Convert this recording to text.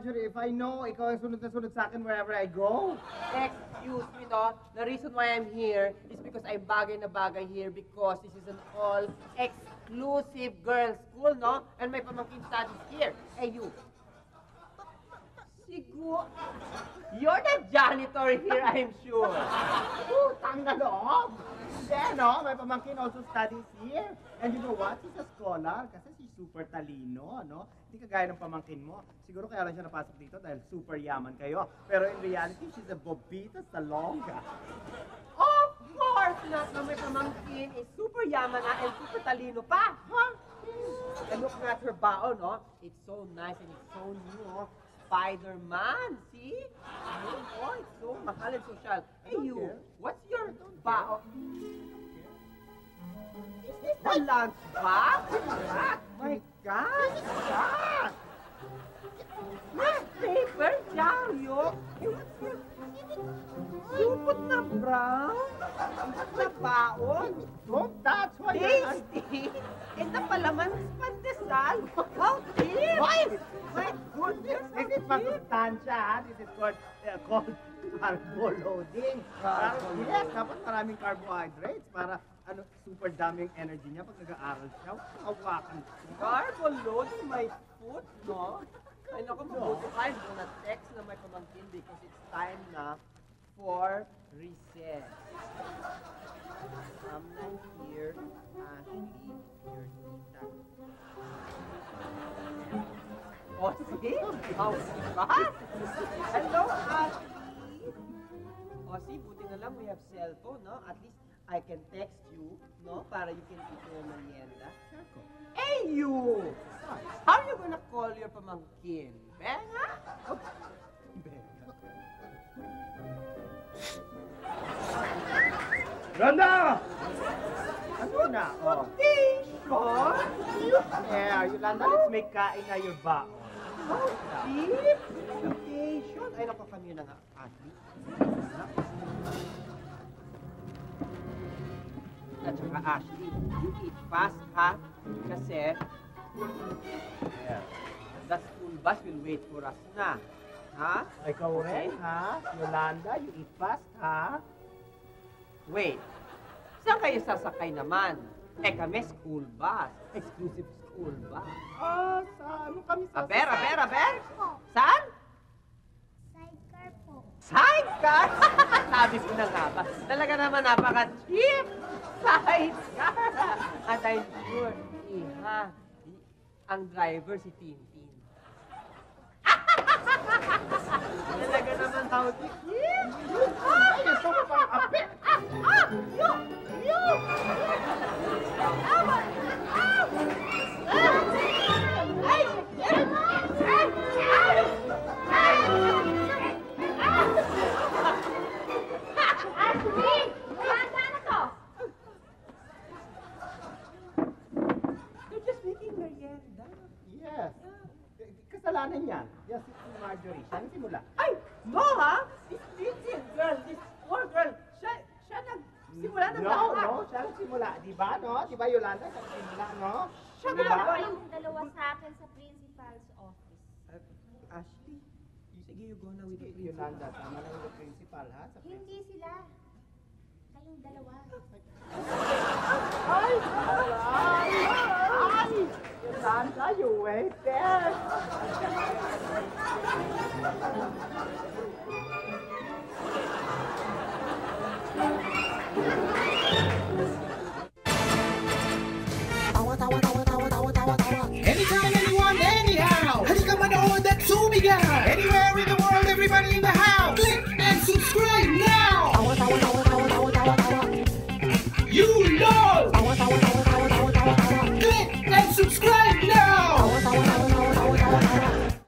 Marjorie, if I know, ikaw ang sunod na sunod sa akin wherever I go. Excuse me, no? The reason why I'm here is because I'm bagay na bagay here because this is an all-exclusive girls' school, no? And may pamangkin studies here. Hey, you. Siguro, you're the janitor here, I'm sure. Utang na loob. Hindi, no? May pamangkin also studies here. And you know what? She's a scholar kasi she's super talino, no? Hindi kagaya ng pamangkin mo. Siguro kaya lang siya napasok dito dahil super yaman kayo. Pero in reality, she's a bobita salonga. Of course not na may pamangkin is super yaman na and super talino pa. Huh? And look at her bao, no? It's so nice and it's so new, no? Spider-Man, see? Oh, it's so mahal and social. Hey, you, what's your bao? Is this the lunch box? My God! God! May paper, Dario. Hey, what's your... Supot na brown? At na baon? Don't touch what Tasty! And the palaman is pandesal. How dear! Why? My goodness! This is masustansya, ha? This is called carbo loading. Yes, dapat maraming carbohydrates para super daming energy niya pag nag-aaral siya. Hawakan siya. Carbo loading my foot, no? Ay, naku, mabuti kayo. Doon na text na may pamangkin because it's time na for recess. I'm not here, Ashley, your tita. Oh, see? How fast? Hello, Ashley. Oh, see, buti na lang we have cellphone, no? At least I can text you, no? Para you can eat your merienda. Hey, you! How are you gonna call your pamangkin? Benga? Oh, Benga. Randa! Ano na? Oh. Station? Yeah, Yolanda, let's make kain na your baon. Oh, deep station. Ay, naku, kami na nga, Ashley. At saka, Ashley, you eat fast, ha? Kasi, the school bus will wait for us na. Ha? Ikaw rin, ha? Yolanda, you eat fast, ha? Wait, saan kayo sasakay naman? Eh kami school bus, exclusive school bus. Sa ano kami sa... Aber? Saan? Sidecar po. Sidecar? Sabi ko na nga ba, talaga naman napaka-cheap. Sidecar. At I'm sure, ang driver si Tintin. Talaga naman how to keep. Ay, gusto mo pang ape! You're just making merienda. Yes. Kasalanan yan. Yes, si Marjorie. Siya nagsimula. Ay! No, ha? This girl, this poor girl, siya nagsimula ng lahat. No, siya nagsimula. Di ba, no? Di ba, Yolanda? Siya nagsimula, no? Siya Diba? nagsimula. Kayong dalawa sa akin sa principal's office. Ashley, sige, you go na with the Sige, Yolanda, tama na yung principal, ha? Sa Hindi sila. Kayong dalawa. Ay! Yolanda, you wait there!